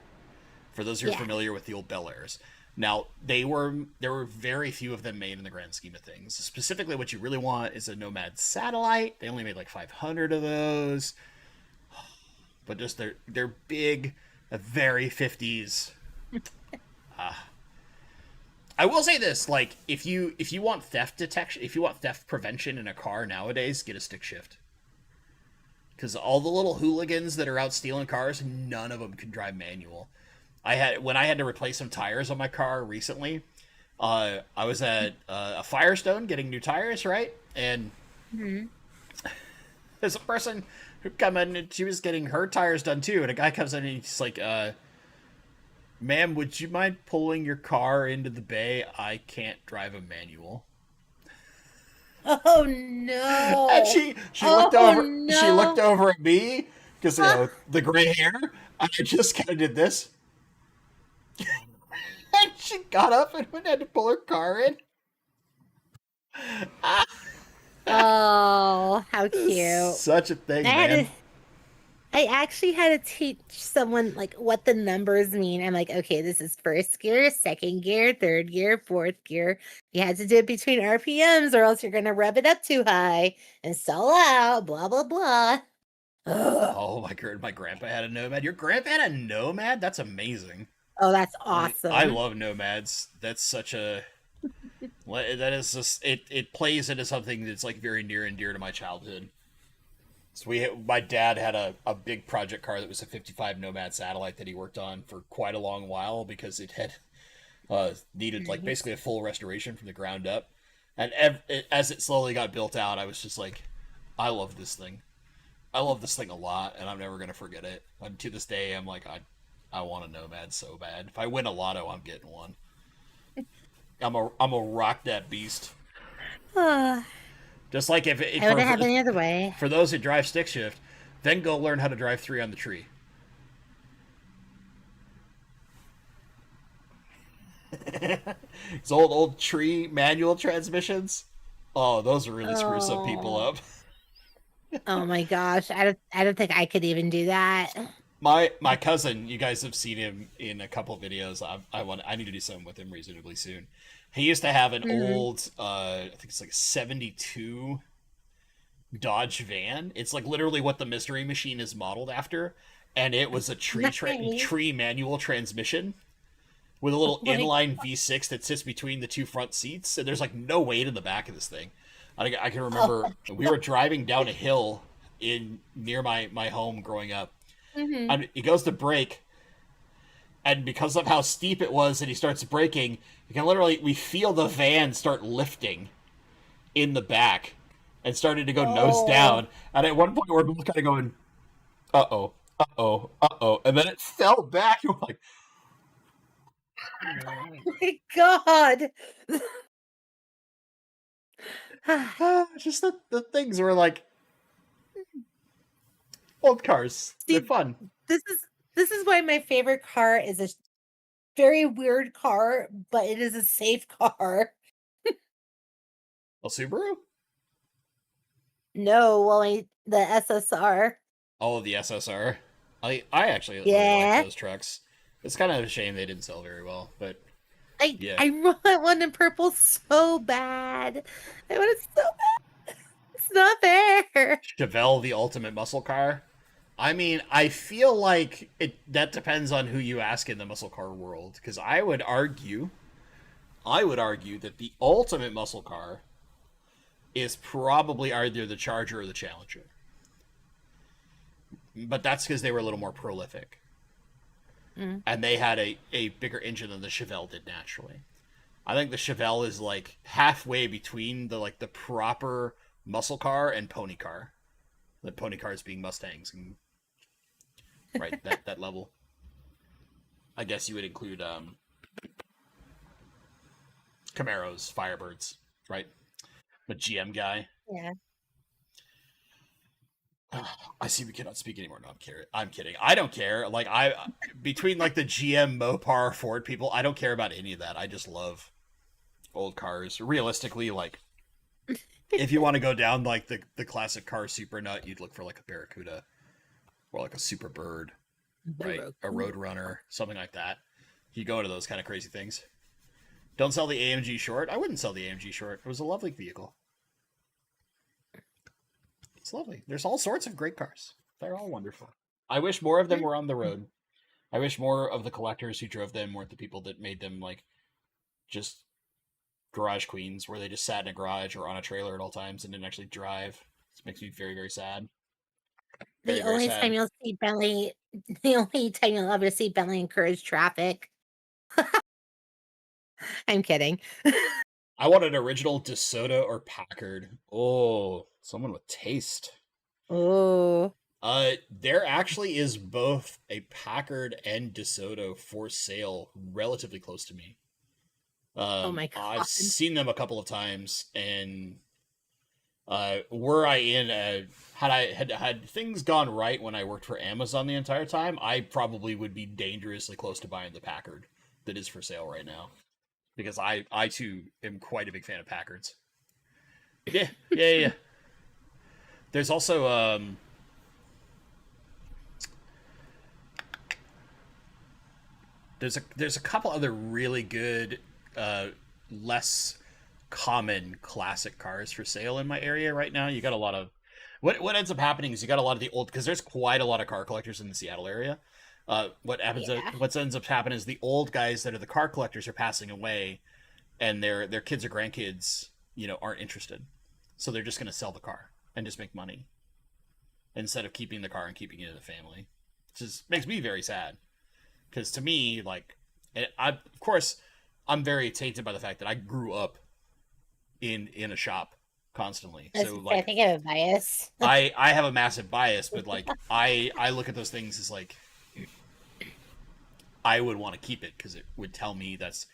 For those who are Yeah. familiar with the old Bel Airs. Now, there were very few of them made in the grand scheme of things. Specifically, what you really want is a Nomad Satellite. They only made like 500 of those. But just they're big, very 50s. I will say this: like, if you want theft detection, if you want theft prevention in a car nowadays, get a stick shift. Because all the little hooligans that are out stealing cars, none of them can drive manual. When I had to replace some tires on my car recently. I was at a Firestone getting new tires, right? And there's a person who come in and she was getting her tires done too, and a guy comes in and he's like, "Ma'am, would you mind pulling your car into the bay? I can't drive a manual." Oh no. And she looked over she looked over at me because the gray hair. And I just kind of did this. And she got up and had to pull her car in. Oh, how cute. Such a thing, I had man. to, I actually had to teach someone like what the numbers mean. I'm like, okay, this is first gear, second gear, third gear, fourth gear. You had to do it between RPMs or else you're gonna rev it up too high and stall out, blah blah blah. Ugh. Oh my god, my grandpa had a Nomad. Your grandpa had a Nomad? That's amazing. Oh, that's awesome. I love Nomads. That's such a that is just it plays into something that's like very near and dear to my childhood. So my dad had a big project car that was a 55 Nomad Satellite that he worked on for quite a long while because it had needed like basically a full restoration from the ground up. And as it slowly got built out, I was just like, I love this thing. I love this thing a lot, and I'm never gonna forget it. And to this day, I'm like, I want a Nomad so bad. If I win a lotto, I'm getting one. I'm a rock that beast. Just like if I wouldn't have any other way. for those who drive stick shift, then go learn how to drive 3 on the tree. It's old tree manual transmissions. Oh, those really screw some people up. Oh my gosh. I don't think I could even do that. My cousin, you guys have seen him in a couple of videos. I need to do something with him reasonably soon. He used to have an old I think it's like a 72 Dodge van. It's like literally what the Mystery Machine is modeled after, and it was a Nice. tree manual transmission with a little my inline V6 that sits between the two front seats, and there's like no weight in the back of this thing. I can remember we were driving down a hill in near my home growing up. And he goes to brake, and because of how steep it was, and he starts braking, we feel the van start lifting in the back and started to go nose down. And at one point, we're both kind of going, "Uh oh," and then it fell back. And we're like, Oh my god. just the things were like old cars. They're See, fun. this is why my favorite car is a very weird car, but it is a safe car. A Subaru? No, well, the SSR. Oh, the SSR. I actually really like Yeah. those trucks. It's kind of a shame they didn't sell very well, but yeah. I want one in purple so bad. I want it so bad. It's not fair. Chevelle, the ultimate muscle car. I mean, I feel like that depends on who you ask in the muscle car world. Because I would argue that the ultimate muscle car is probably either the Charger or the Challenger. But that's because they were a little more prolific. Mm. And they had a bigger engine than the Chevelle did naturally. I think the Chevelle is like halfway between the proper muscle car and pony car. The pony cars being Mustangs and right that level. I guess you would include Camaros, Firebirds, right? The GM guy. Yeah. I see we cannot speak anymore. No, I'm kidding. I don't care. Like between like the GM, Mopar, Ford people, I don't care about any of that. I just love old cars. Realistically, like if you want to go down like the classic car super nut, you'd look for like a Barracuda or like a Super Bird, right? A Roadrunner, something like that. You go into those kind of crazy things. Don't sell the AMG Short. I wouldn't sell the AMG Short. It was a lovely vehicle. It's lovely. There's all sorts of great cars. They're all wonderful. I wish more of them were on the road. I wish more of the collectors who drove them weren't the people that made them like just garage queens where they just sat in a garage or on a trailer at all times and didn't actually drive. This makes me very, very sad. Very, The very only sad. time you'll see Bentley, the only time you'll ever see Bentley encourage traffic. I'm kidding. I want an original DeSoto or Packard. Oh, someone with taste. Oh. There actually is both a Packard and DeSoto for sale relatively close to me. Oh my God. I've seen them a couple of times, and were I in had I had things gone right when I worked for Amazon the entire time, I probably would be dangerously close to buying the Packard that is for sale right now, because I too am quite a big fan of Packards. Yeah. There's also there's a couple other really good less common classic cars for sale in my area right now. You got a lot of what ends up happening is you got a lot of the old, because there's quite a lot of car collectors in the Seattle area. What happens? Yeah. What ends up happening is the old guys that are the car collectors are passing away, and their kids or grandkids, aren't interested, so they're just going to sell the car and just make money instead of keeping the car and keeping it in the family. It just makes me very sad, because to me, like, of course, I'm very tainted by the fact that I grew up in a shop constantly. So like, I think I have a bias. I have a massive bias, but like I look at those things as like I would want to keep it because it would tell me this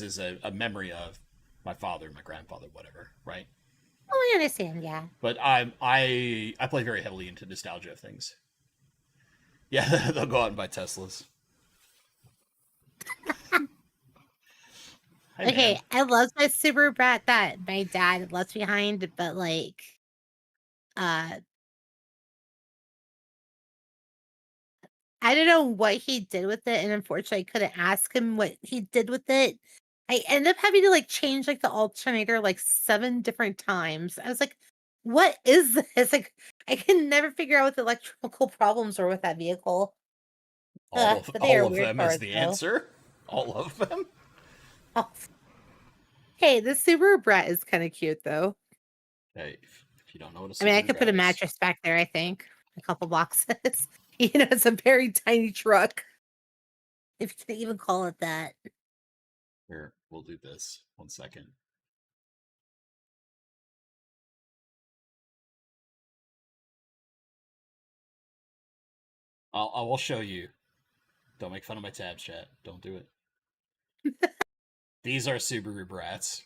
is a memory of my father, my grandfather, whatever, right? Oh, I understand. Yeah. But I play very heavily into nostalgia of things. Yeah, they'll go out and buy Teslas. Hey, Okay, man. I love my Subaru Brat that my dad left behind, but like, I don't know what he did with it, and unfortunately, I couldn't ask him what he did with it. I ended up having to like change like the alternator like 7 different times. I was like, "What is this?" Like, I can never figure out what the electrical problems were with that vehicle. But they are All of weird them cars, is the though. answer. All of them. Oh. Hey, the Subaru Brat is kind of cute, though. Hey, if you don't know what a I mean, I Subaru could put a Brat is, mattress back there, I think. A couple boxes. It's a very tiny truck. If you can even call it that. here we'll do this. 1 second. I will show you. Don't make fun of my tabs, chat. Don't do it. These are Subaru Brats.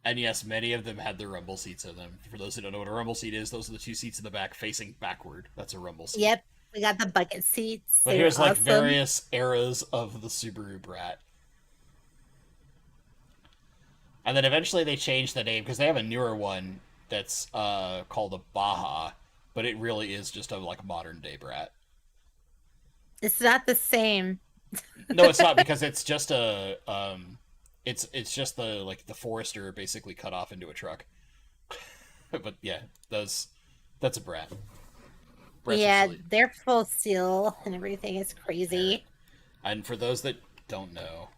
And yes, many of them had the rumble seats in them. For those who don't know what a rumble seat is, those are the 2 seats in the back facing backward. That's a rumble seat. Yep. We got the bucket seats. But They were here's like awesome. various eras of the Subaru Brat. And then eventually they changed the name because they have a newer one that's called a Baja, but it really is just a like modern day Brat. It's not the same. No, it's not because it's just a it's just the like the Forester basically cut off into a truck. But yeah, that's a Brat. Brats are Yeah, silly. they're full steel and everything. It's crazy. And for those that don't know,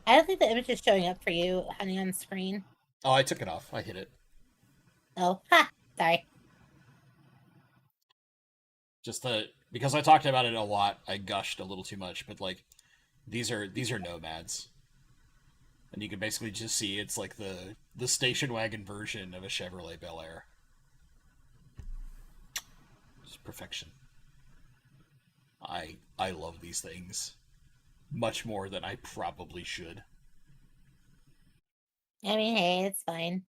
I don't think the image is showing up for you, honey, on screen. oh, I took it off. I hit it. Oh, ha! Sorry. Just because I talked about it a lot, I gushed a little too much. But like, these are nomads, and you can basically just see it's like the station wagon version of a Chevrolet Bel Air. It's perfection. I love these things much more than I probably should. I mean, hey, it's fine.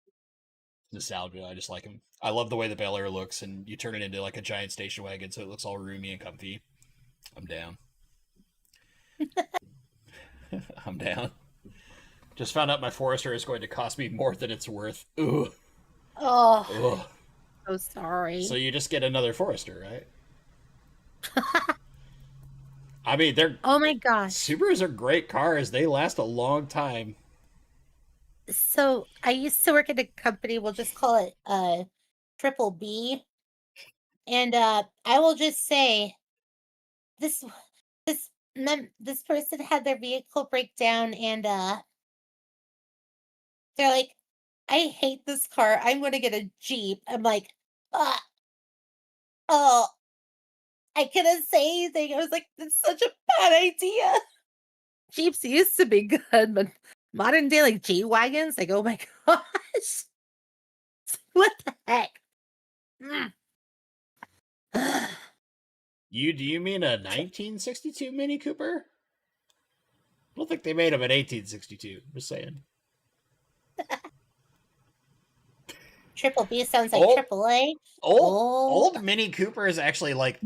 Nostalgia. I just like them. I love the way the Bel Air looks, and you turn it into like a giant station wagon, so it looks all roomy and comfy. I'm down. I'm down. Just found out my Forester is going to cost me more than it's worth. Ooh. Oh, Ugh. so sorry. So you just get another Forester, right? I mean, they're Oh my gosh. Subarus are great cars. They last a long time. So I used to work at a company, we'll just call it Triple B. And I will just say this this person had their vehicle break down and they're like, I hate this car. I'm gonna get a Jeep. I'm like, uh, oh, I couldn't say anything. I was like, that's such a bad idea. Jeeps used to be good, but modern day like G wagons, like oh my gosh, what the heck? Mm. Do you mean a 1962 Mini Cooper? I don't think they made them in 1862. Just saying. Triple B sounds like Oh, triple A. old Oh, old Mini Cooper is actually like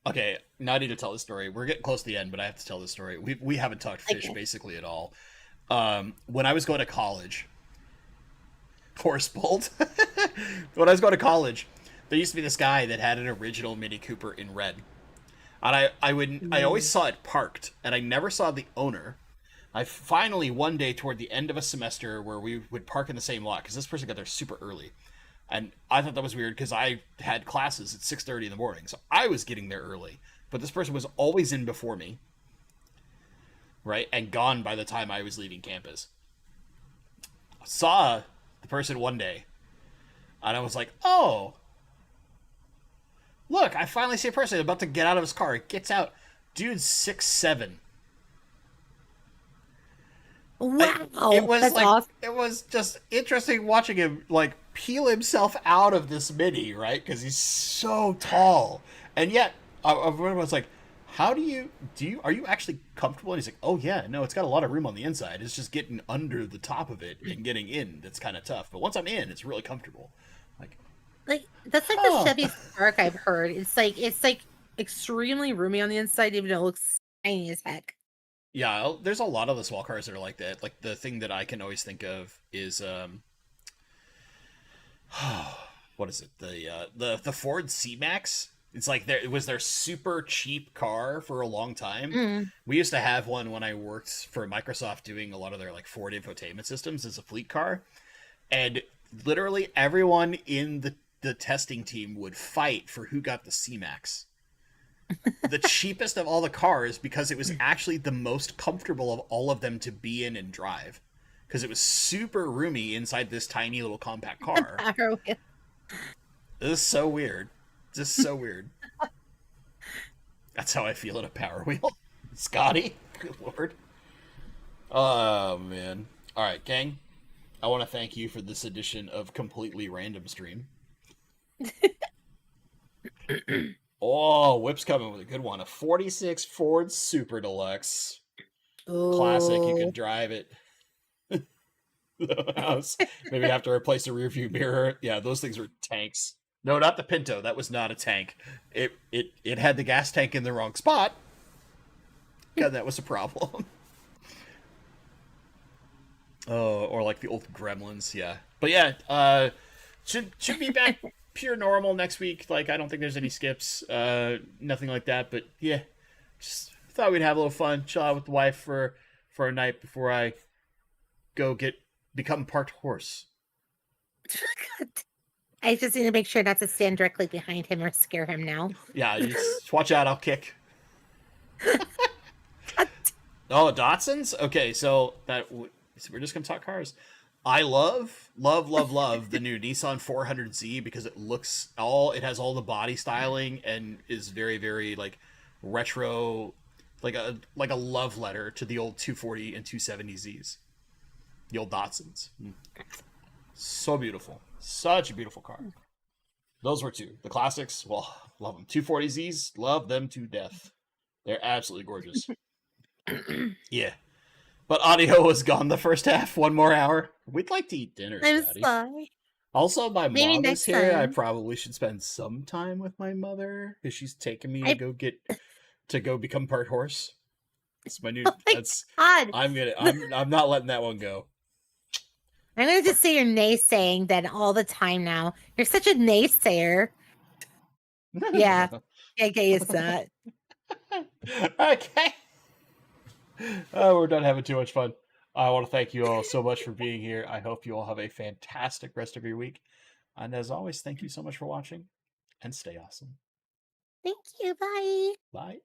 okay. Now I need to tell the story. We're getting close to the end, but I have to tell the story. We haven't talked fish okay. basically at all. When I was going to college, horse bolt. When I was going to college, there used to be this guy that had an original Mini Cooper in red, and I always Mm. saw it parked, and I never saw the owner. I finally one day toward the end of a semester where we would park in the same lot because this person got there super early, and I thought that was weird because I had classes at 6:30 in the morning, so I was getting there early. But this person was always in before me, right, and gone by the time I was leaving campus. I saw the person one day, and I was like, "Oh, look! I finally see a person about to get out of his car. He gets out, dude's 6'7". It Wow, was that's like awesome. it was just interesting watching him like peel himself out of this mini, right? Because he's so tall, and yet I was like, "How do you are you actually comfortable?" And he's like, "Oh yeah, no, it's got a lot of room on the inside. It's just getting under the top of it and getting in that's kind of tough. But once I'm in, it's really comfortable." Like, Like that's like the huh? Chevy Spark I've heard. It's like extremely roomy on the inside, even though it looks tiny as heck. Yeah, there's a lot of the small cars that are like that. Like the thing that I can always think of is what is it? The Ford C Max. It's like it was their super cheap car for a long time. Mm. We used to have one when I worked for Microsoft doing a lot of their like Ford infotainment systems as a fleet car, and literally everyone in the testing team would fight for who got the C Max, the cheapest of all the cars, because it was actually the most comfortable of all of them to be in and drive because it was super roomy inside this tiny little compact car. Power wheel. This is so weird. Just so weird. That's how I feel at a Power Wheel. Scotty, good lord. Oh man. All right, gang. I want to thank you for this edition of Completely Random Stream. Oh, Whip's coming with a good one. A 46 Ford Super Deluxe. Classic. You can Oh, drive it. The house. Maybe have to replace the rear view mirror. Yeah, those things are tanks. No, not the Pinto. That was not a tank. It had the gas tank in the wrong spot. God, that was a problem. Oh, or like the old Gremlins, yeah. But yeah, should be back pure normal next week. Like I don't think there's any skips, nothing like that. But yeah, just thought we'd have a little fun, chill out with the wife for a night before I go become part horse. I just need to make sure not to stand directly behind him or scare him now. Yeah, just watch out. I'll kick. Oh, Datsuns? Okay, so we're just gonna talk cars. I love the new Nissan 400Z because it has all the body styling and is very very like retro, like a love letter to the old 240 and 270Zs, the old Datsuns. So beautiful, such a beautiful car. Those were two. The classics, well, love them. 240Zs, love them to death. They're absolutely gorgeous. Yeah. But audio was gone the first half. One more hour. We'd like to eat dinner, I'm Scotty. sorry. Also, my Maybe mom is next here. I time. probably should spend some time with my mother because she's taking me to go become part horse. It's my new. Oh my That's. God. I'm not letting that one go. I'm gonna just say you're naysaying then all the time now. You're such a naysayer. Yeah. I get used to that. Okay. Oh, we're done having too much fun. I want to thank you all so much for being here. I hope you all have a fantastic rest of your week. And as always, thank you so much for watching and stay awesome. Thank you. Bye. Bye.